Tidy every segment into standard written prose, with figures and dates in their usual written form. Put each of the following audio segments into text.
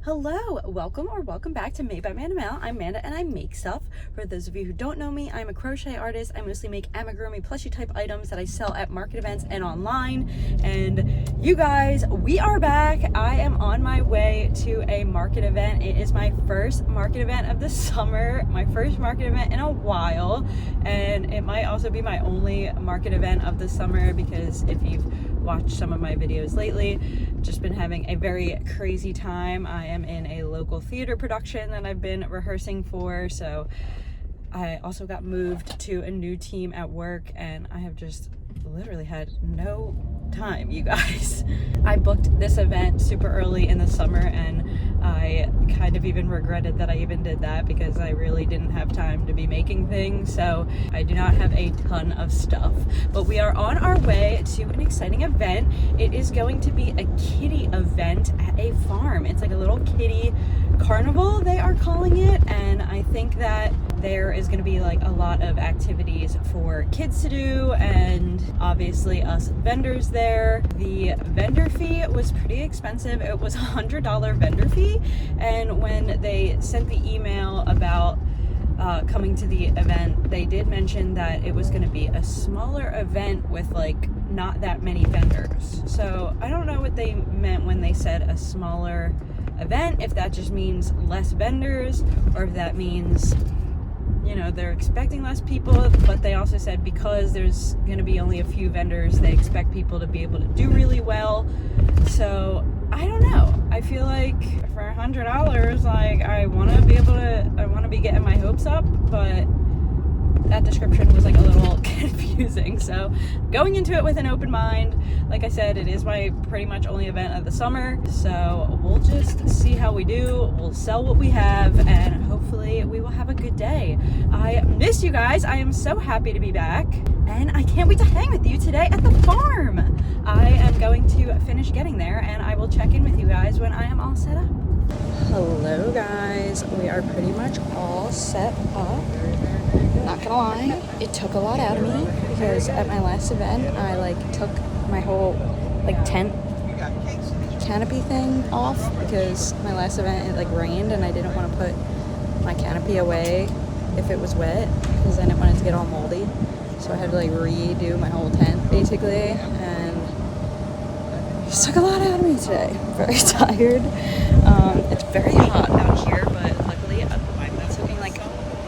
Hello, welcome back to Made by Manda. I'm Manda and I make stuff. For those of you who don't know me, I'm a crochet artist. I mostly make amigurumi plushie type items that I sell at market events and online. And you guys, we are back. I am on my way to a market event. It is my first market event of the summer, my first market event in a while, and it might also be my only market event of the summer because if you've watched some of my videos lately, just been having a very crazy time. I am in a local theater production that I've been rehearsing for, so I also got moved to a new team at work and I have just literally had no time, you guys. I booked this event super early in the summer and I kind of even regretted that I even did that because I really didn't have time to be making things, so I do not have a ton of stuff. But we are on our way to an exciting event. It is going to be a kiddie event at a farm. It's like a little kiddie carnival, they are calling it, and I think that there is going to be like a lot of activities for kids to do and obviously us vendors there. The vendor fee was pretty expensive. It was $100 vendor fee, and when they sent the email about coming to the event, they did mention that it was going to be a smaller event with like not that many vendors. So I don't know what they meant when they said a smaller event, if that just means less vendors or if that means, you know, they're expecting less people. But they also said because there's going to be only a few vendors, they expect people to be able to do really well. So I don't know. I feel like for $100, like I want to be getting my hopes up, but that description was like a little confusing. So going into it with an open mind, like I said, it is my pretty much only event of the summer, so we'll just see how we do. We'll sell what we have and hopefully we will have a good day. I miss you guys. I am so happy to be back and I can't wait to hang with you today at the farm. I am going to finish getting there and I will check in with you guys when I am all set up. Hello guys, we are pretty much all set up. Not gonna lie, it took a lot out of me because at my last event I like took my whole like tent canopy thing off because my last event it like rained and I didn't want to put my canopy away if it was wet because then it wanted to get all moldy. So I had to like redo my whole tent basically, and it just took a lot out of me today. I'm very tired. It's very hot out here, but luckily it's looking like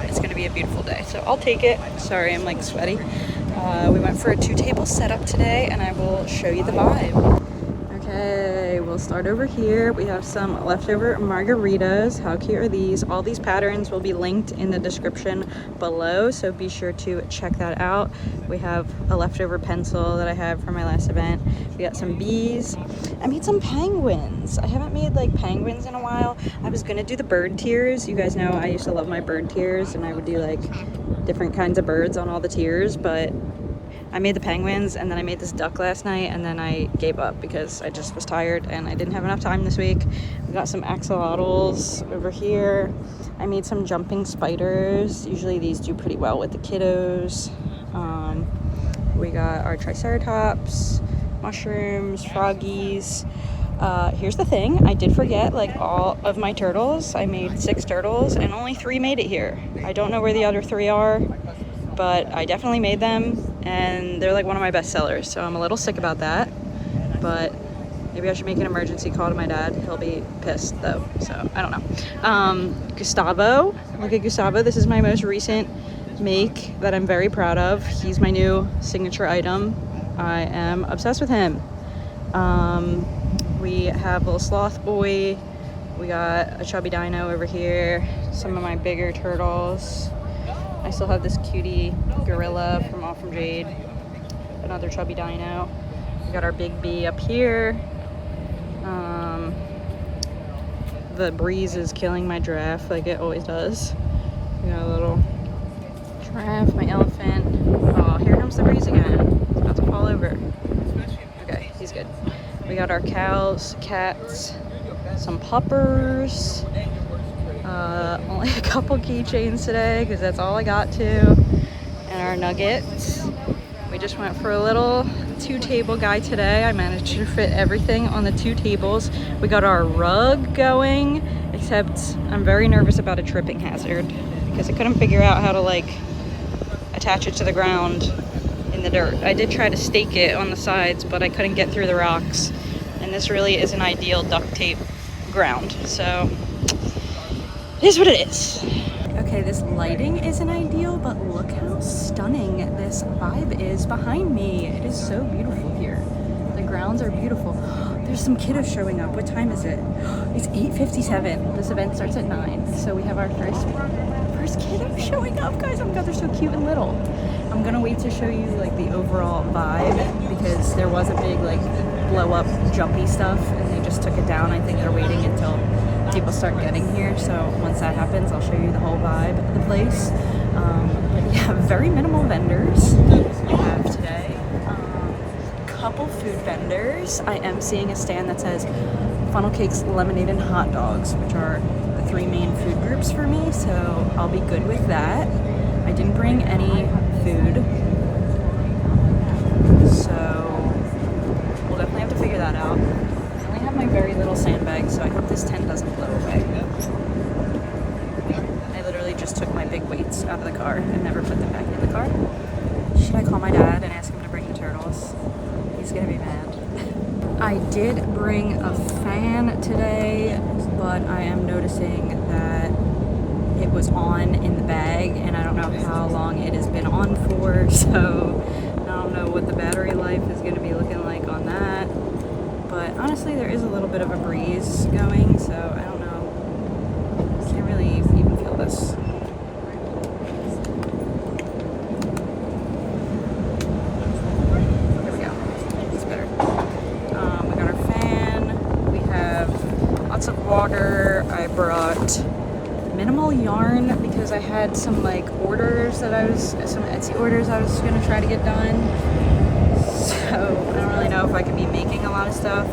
it's gonna be a beautiful day, so I'll take it. Sorry, I'm like sweaty. We went for a 2-table setup today and I will show you the vibe. Okay, we'll start over here. We have some leftover margaritas. How cute are these? All these patterns will be linked in the description below, so be sure to check that out. We have a leftover pencil that I have from my last event. We got some bees. I made some penguins. I haven't made like penguins in a while. I was gonna do the bird tiers. You guys know I used to love my bird tiers and I would do like different kinds of birds on all the tiers, but I made the penguins and then I made this duck last night and then I gave up because I just was tired and I didn't have enough time this week. We got some axolotls over here. I made some jumping spiders. Usually these do pretty well with the kiddos. We got our triceratops, mushrooms, froggies. Here's the thing, I did forget like all of my turtles. I made 6 turtles and only 3 made it here. I don't know where the other 3 are, but I definitely made them and they're like one of my best sellers, so I'm a little sick about that. But maybe I should make an emergency call to my dad. He'll be pissed though, so I don't know. Gustavo, look at Gustavo. This is my most recent make that I'm very proud of. He's my new signature item. I am obsessed with him. We have a little sloth boy. We got a chubby dino over here. Some of my bigger turtles. I still have this cutie gorilla from All From Jade. Another chubby dino. We got our big bee up here. The breeze is killing my giraffe like it always does. We got a little giraffe, my elephant. Oh, here comes the breeze again. It's about to fall over. Okay, he's good. We got our cows, cats, some puppers. Only a couple keychains today because that's all I got to. And our nuggets. We We just went for a little 2-table guy today. I managed to fit everything on the 2 tables. We got our rug going, except I'm very nervous about a tripping hazard because I couldn't figure out how to like attach it to the ground in the dirt. I did try to stake it on the sides, but I couldn't get through the rocks. And this really is an ideal duct tape ground. So it is what it is. Okay, this lighting isn't ideal, but look how stunning this vibe is behind me. It is so beautiful here. The grounds are beautiful. There's some kiddos showing up. What time is it? It's 8:57. This event starts at 9. So we have our first kiddo showing up, guys. Oh my god, they're so cute and little. I'm gonna wait to show you like the overall vibe because there was a big like blow up jumpy stuff and they just took it down. I think they're waiting until people start getting here, so once that happens I'll show you the whole vibe of the place. But yeah, very minimal vendors we have today. Couple food vendors. I am seeing a stand that says funnel cakes, lemonade, and hot dogs, which are the 3 main food groups for me, so I'll be good with that. I didn't bring any food, so we'll definitely have to figure that out. I have my very little sandbag, so I hope this tent doesn't blow away. I literally just took my big weights out of the car and never put them back in the car. Should I call my dad and ask him to bring the turtles? He's gonna be mad. I did bring a fan today, but I am noticing that it was on in the bag and I don't know how long it has been on for, so I don't know what the battery life is gonna be looking like on that. But honestly, there is a little bit of a breeze going, so I don't know. I can't really even feel this. There we go. It's better. We got our fan. We have lots of water. I brought minimal yarn because I had some like orders that some Etsy orders I was gonna try to get done. So I don't really know if I could be making a lot of stuff,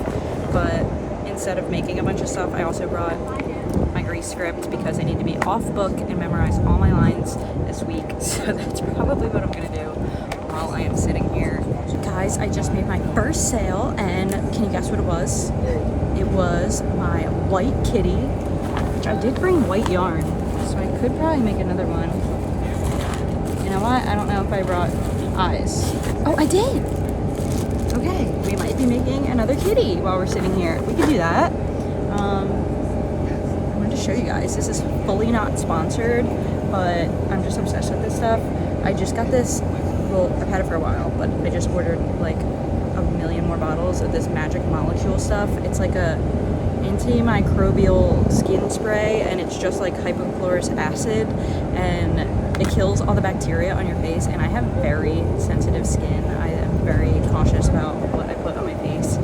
but instead of making a bunch of stuff, I also brought my Grease script because I need to be off book and memorize all my lines this week. So that's probably what I'm gonna do while I am sitting here. Guys, I just made my first sale, and can you guess what it was? It was my white kitty, which I did bring white yarn, so I could probably make another one. You know what? I don't know if I brought eyes. Oh, I did! Okay, we might be making another kitty while we're sitting here. We could do that. I wanted to show you guys. This is fully not sponsored, but I'm just obsessed with this stuff. I just got this, well, I've had it for a while, but I just ordered like 1,000,000 more bottles of this magic molecule stuff. It's like a antimicrobial skin spray, and it's just like hypochlorous acid, and it kills all the bacteria on your face, and I have very sensitive skin. I am very cautious about what I put on my face.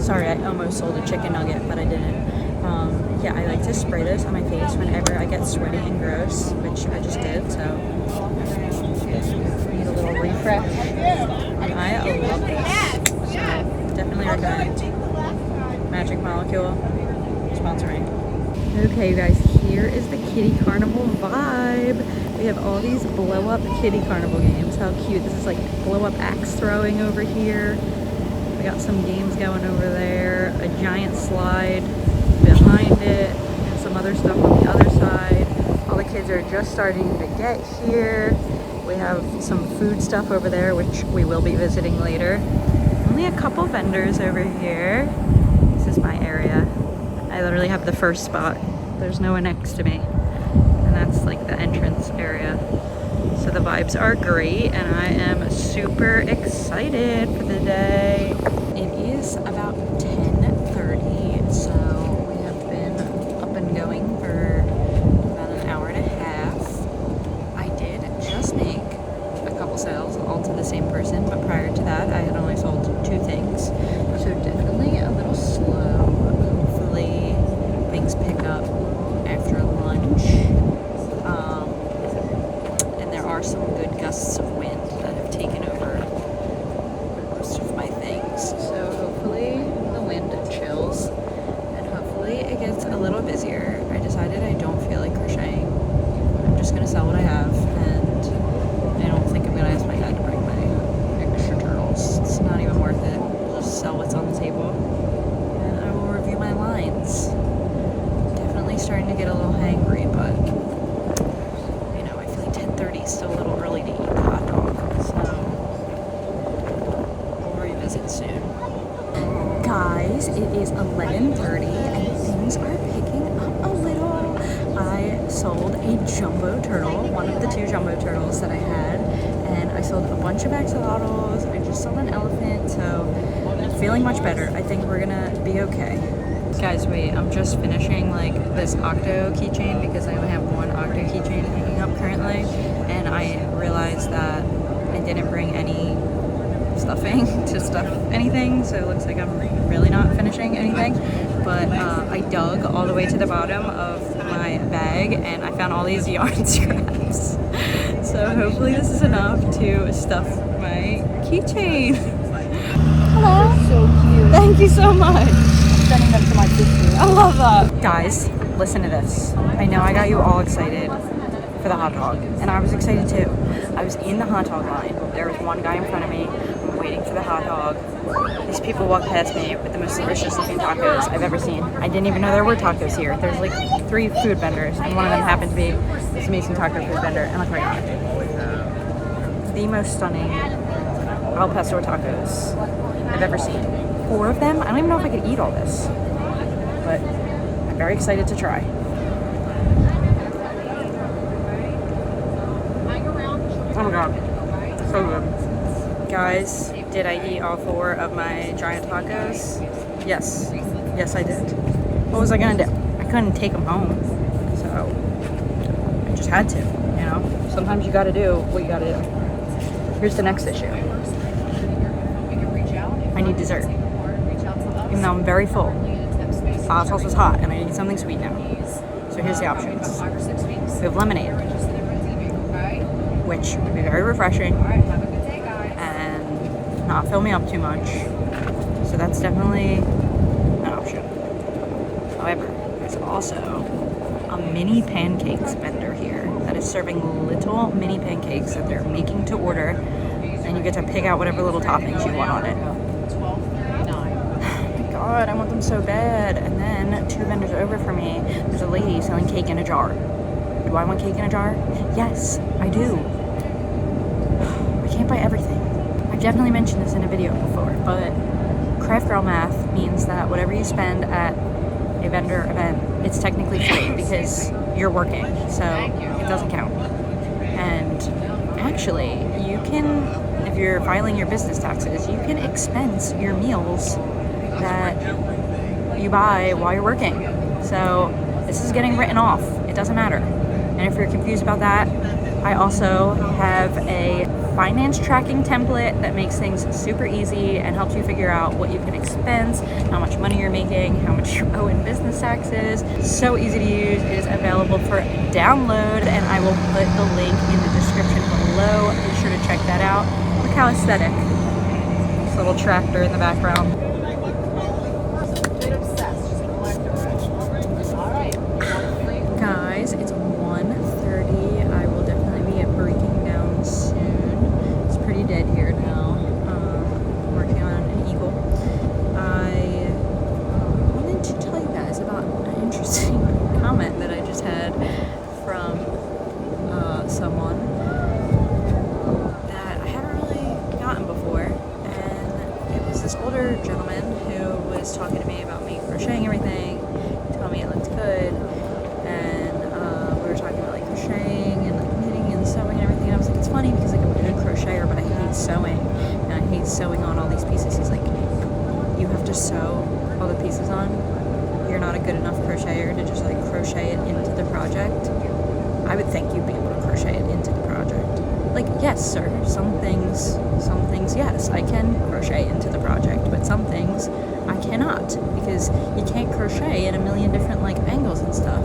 Sorry, I almost sold a chicken nugget, but I didn't. Yeah, I like to spray this on my face whenever I get sweaty and gross, which I just did, so need a little refresh. And I love this, so definitely recommend Magic Molecule sponsoring. Okay, you guys, here is the Kitty Carnival vibe. We have all these blow-up Kitty Carnival games. How cute. This is like blow-up axe throwing over here. We got some games going over there. A giant slide behind it. And some other stuff on the other side. All the kids are just starting to get here. We have some food stuff over there, which we will be visiting later. Only a couple vendors over here. This is my area. I literally have the first spot. There's no one next to me. And that's like the entrance area. So the vibes are great, and I am super excited for the day. It is about 10:30, so we have been up and going for about an hour and a half. I did just make a couple sales, all to the same person, but prior to that I had only sold 2 things. So definitely a little slow. Hopefully things pick up after lunch. And there are some good gusts of wind that have taken over most of my things. So hopefully the wind starting to get a little hangry, but you know, I feel like 10:30 is still a little early to eat the hot dog, so we'll revisit soon. Guys, it is 11:30 and things are picking up a little. I sold a jumbo turtle, one of the 2 jumbo turtles that I had, and I sold a bunch of axolotls. I just sold an elephant, so I'm feeling much better. I think we're gonna be okay. Guys, wait, I'm just finishing like this octo keychain because I only have one octo keychain hanging up currently, and I realized that I didn't bring any stuffing to stuff anything, so it looks like I'm really not finishing anything. But I dug all the way to the bottom of my bag and I found all these yarn scraps. So hopefully this is enough to stuff my keychain. Hello. They're so cute. Thank you so much. I'm sending them to my sister. I love that. Guys, listen to this. I know I got you all excited for the hot dog, and I was excited too. I was in the hot dog line. There was one guy in front of me. I'm waiting for the hot dog. These people walked past me with the most delicious looking tacos I've ever seen. I didn't even know there were tacos here. There's like 3 food vendors, and one of them happened to be this amazing taco food vendor. And look, my God, the most stunning al pastor tacos I've ever seen. 4 of them. I don't even know if I could eat all this, but I'm very excited to try. Oh my God, so good. Guys, did I eat all 4 of my giant tacos? Yes. Yes, I did. What was I gonna do? I couldn't take them home, so I just had to, you know? Sometimes you gotta do what you gotta do. Here's the next issue. I need dessert. Even though I'm very full. Hot sauce is hot, and I need something sweet now. So here's the options. We have lemonade, which would be very refreshing and not fill me up too much. So that's definitely an option. However, there's also a mini pancakes vendor here that is serving little mini pancakes that they're making to order, and you get to pick out whatever little toppings you want on it. God, I want them so bad. And then 2 vendors over from me, there's a lady selling cake in a jar. Do I want cake in a jar? Yes, I do. I can't buy everything. I've definitely mentioned this in a video before, but craft girl math means that whatever you spend at a vendor event, it's technically free because you're working, so it doesn't count. And actually, you can, if you're filing your business taxes, you can expense your meals that you buy while you're working. So this is getting written off. It doesn't matter. And if you're confused about that, I also have a finance tracking template that makes things super easy and helps you figure out what you can expense, how much money you're making, how much you owe in business taxes. So easy to use. It is available for download, and I will put the link in the description below. Be sure to check that out. Look how aesthetic. This little tractor in the background. Guys, it's 1:30. I will definitely be breaking down soon. It's pretty dead here now. I'm working on an eagle. I wanted to tell you guys about an interesting comment that I just had from someone that I haven't really gotten before. And it was this older gentleman who was talking to me about me crocheting everything. He told me it looked good. Funny because like I'm a good crocheter, but I hate sewing, and I hate sewing on all these pieces. He's like, you have to sew all the pieces on. You're not a good enough crocheter to just like crochet it into the project. I would think you'd be able to crochet it into the project. Like, yes, sir, some things, yes, I can crochet into the project, but some things I cannot, because you can't crochet in a million different like angles and stuff.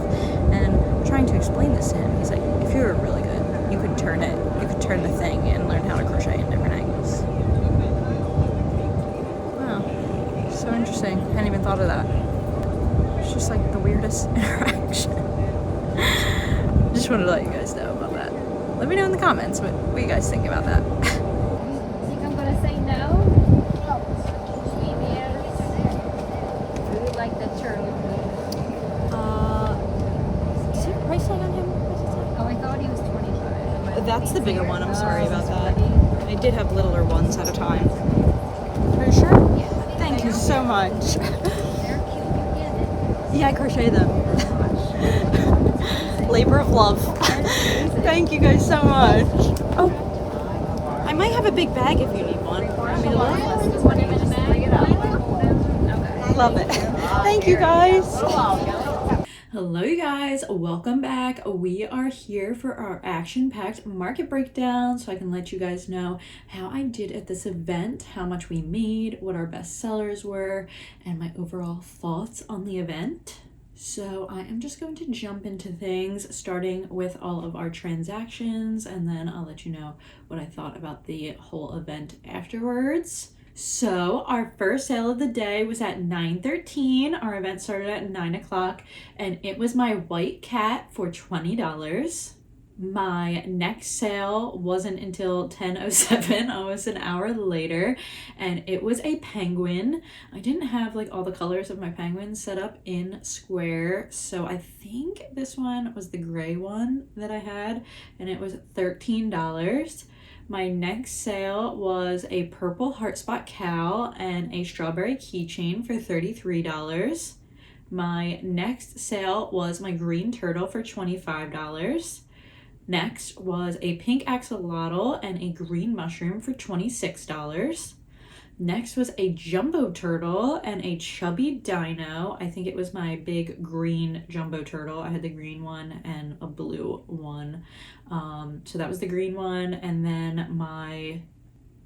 And I'm trying to explain this to him. He's like, if you were really good, you could turn the thing and learn how to crochet in different angles. Wow, so interesting. I hadn't even thought of that. It's just like the weirdest interaction. Just wanted to let you guys know about that. Let me know in the comments what you guys think about that. Think I'm gonna say no? We would like the turtle. That's the bigger one. I'm sorry about that. I did have littler ones at a time. Are you sure? Thank you so much. Yeah, I crochet them. Labor of love. Thank you guys so much. Oh, I might have a big bag if you need one. Want me to look? Love it. Thank you guys. Hello you guys, welcome back. We are here for our action-packed market breakdown so I can let you guys know how I did at this event, how much we made, what our best sellers were, and my overall thoughts on the event. So I am just going to jump into things, starting with all of our transactions, and then I'll let you know what I thought about the whole event afterwards. So our first sale of the day was at 9:13. Our event started at 9 o'clock, and it was my white cat for $20. My next sale wasn't until 10:07, almost an hour later, and it was a penguin. I didn't have like all the colors of my penguins set up in square, so I think this one was the gray one that I had, and it was $13. My next sale was a purple heart spot cow and a strawberry keychain for $33. My next sale was my green turtle for $25. Next was a pink axolotl and a green mushroom for $26. Next was a jumbo turtle and a chubby dino. I think it was my big green jumbo turtle. I had the green one and a blue one. So that was the green one, and then my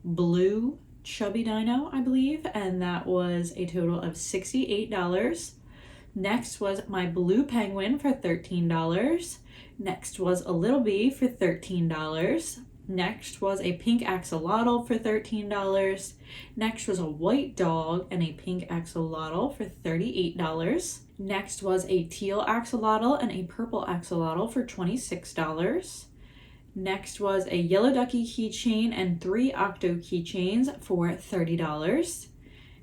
blue chubby dino, I believe, and that was a total of $68. Next was my blue penguin for $13. Next was a little bee for $13. Next was a pink axolotl for $13. Next was a white dog and a pink axolotl for $38. Next was a teal axolotl and a purple axolotl for $26. Next was a yellow ducky keychain and 3 octo keychains for $30.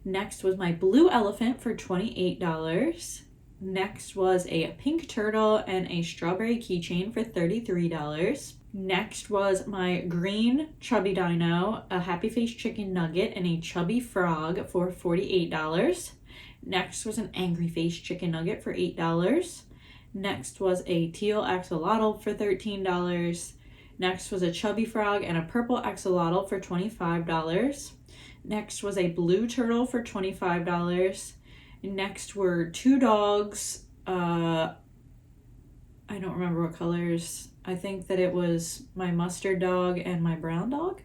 Next was my blue elephant for $28. Next was a pink turtle and a strawberry keychain for $33. Next was my green chubby dino, a happy face chicken nugget, and a chubby frog for $48. Next was an angry face chicken nugget for $8. Next was a teal axolotl for $13. Next was a chubby frog and a purple axolotl for $25. Next was a blue turtle for $25. Next were 2 dogs. I don't remember what colors. I think that it was my mustard dog and my brown dog,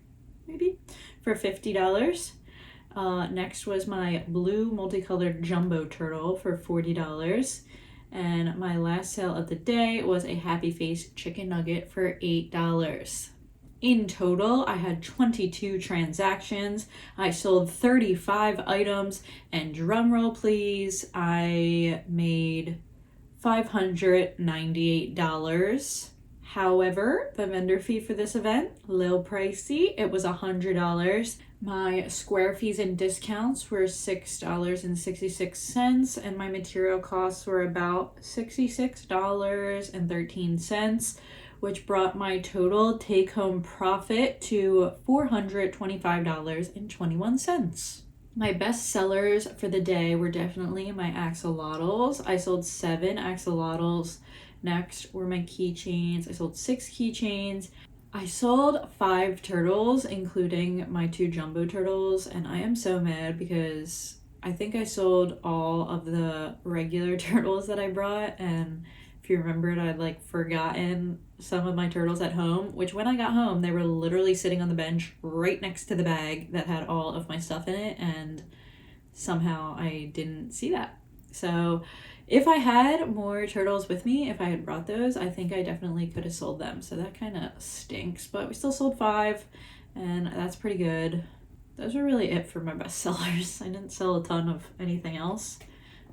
maybe, for $50. Next was my blue multicolored jumbo turtle for $40. And my last sale of the day was a happy face chicken nugget for $8. In total, I had 22 transactions. I sold 35 items, and drum roll please, I made $598. However, the vendor fee for this event, a little pricey. It was $100. My square fees and discounts were $6.66, and my material costs were about $66.13, which brought my total take-home profit to $425.21. My best sellers for the day were definitely my axolotls. I sold 7 axolotls. Next were my keychains. I sold 6 keychains. I sold 5 turtles, including my 2 jumbo turtles, and I am so mad because I think I sold all of the regular turtles that I brought, and if you remembered, I'd like forgotten some of my turtles at home, which when I got home, they were literally sitting on the bench right next to the bag that had all of my stuff in it, and somehow I didn't see that. So if I had more turtles with me, if I had brought those, I think I definitely could have sold them. So that kind of stinks, but we still sold 5, and that's pretty good. Those are really it for my best sellers. I didn't sell a ton of anything else.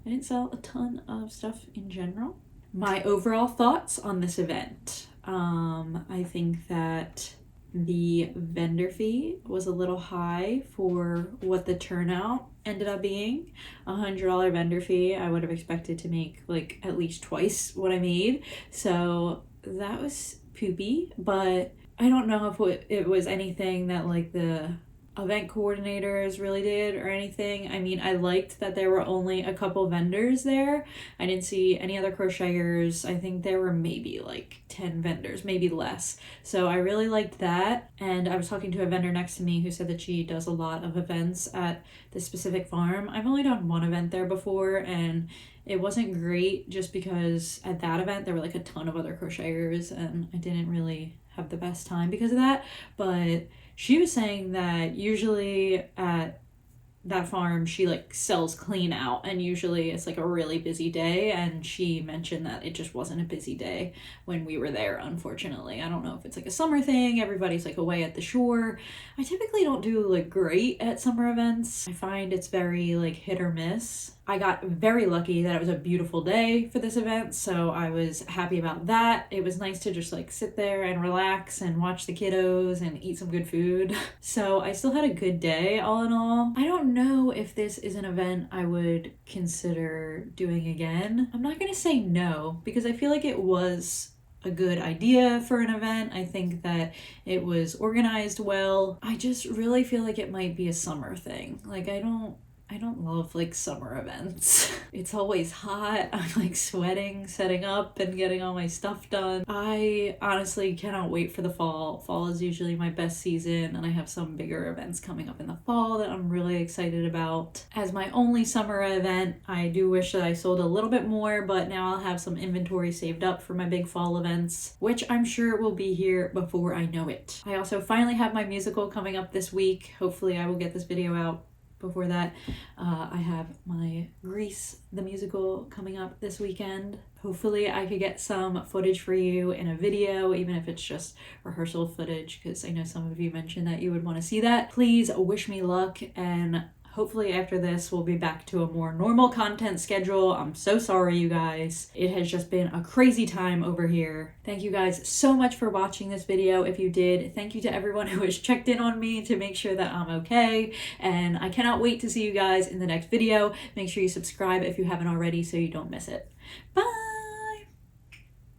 I didn't sell a ton of stuff in general. My overall thoughts on this event. I think that the vendor fee was a little high for what the turnout ended up being. $100 vendor fee, I would have expected to make like at least twice what I made. So that was poopy, but I don't know if it was anything that like the event coordinators really did or anything. I mean, I liked that there were only a couple vendors there. I didn't see any other crocheters. I think there were maybe like 10 vendors, maybe less. So I really liked that. And I was talking to a vendor next to me who said that she does a lot of events at this specific farm. I've only done one event there before, and it wasn't great just because at that event there were like a ton of other crocheters and I didn't really have the best time because of that. But she was saying that usually at that farm she like sells clean out, and usually it's like a really busy day, and she mentioned that it just wasn't a busy day when we were there, unfortunately. I don't know if it's like a summer thing, everybody's like away at the shore. I typically don't do like great at summer events. I find it's very like hit or miss. I got very lucky that it was a beautiful day for this event, so I was happy about that. It was nice to just like sit there and relax and watch the kiddos and eat some good food. So I still had a good day all in all. I don't know if this is an event I would consider doing again. I'm not gonna say no because I feel like it was a good idea for an event. I think that it was organized well. I just really feel like it might be a summer thing. Like I don't love like summer events. It's always hot. I'm like sweating, setting up and getting all my stuff done. I honestly cannot wait for the fall. Fall is usually my best season, and I have some bigger events coming up in the fall that I'm really excited about. As my only summer event, I do wish that I sold a little bit more, but now I'll have some inventory saved up for my big fall events, which I'm sure will be here before I know it. I also finally have my musical coming up this week. Hopefully I will get this video out before that. I have my Grease the musical coming up this weekend. Hopefully I could get some footage for you in a video, even if it's just rehearsal footage, because I know some of you mentioned that you would want to see that. Please wish me luck, and hopefully after this we'll be back to a more normal content schedule. I'm so sorry, you guys. It has just been a crazy time over here. Thank you guys so much for watching this video. If you did, thank you to everyone who has checked in on me to make sure that I'm okay. And I cannot wait to see you guys in the next video. Make sure you subscribe if you haven't already so you don't miss it. Bye!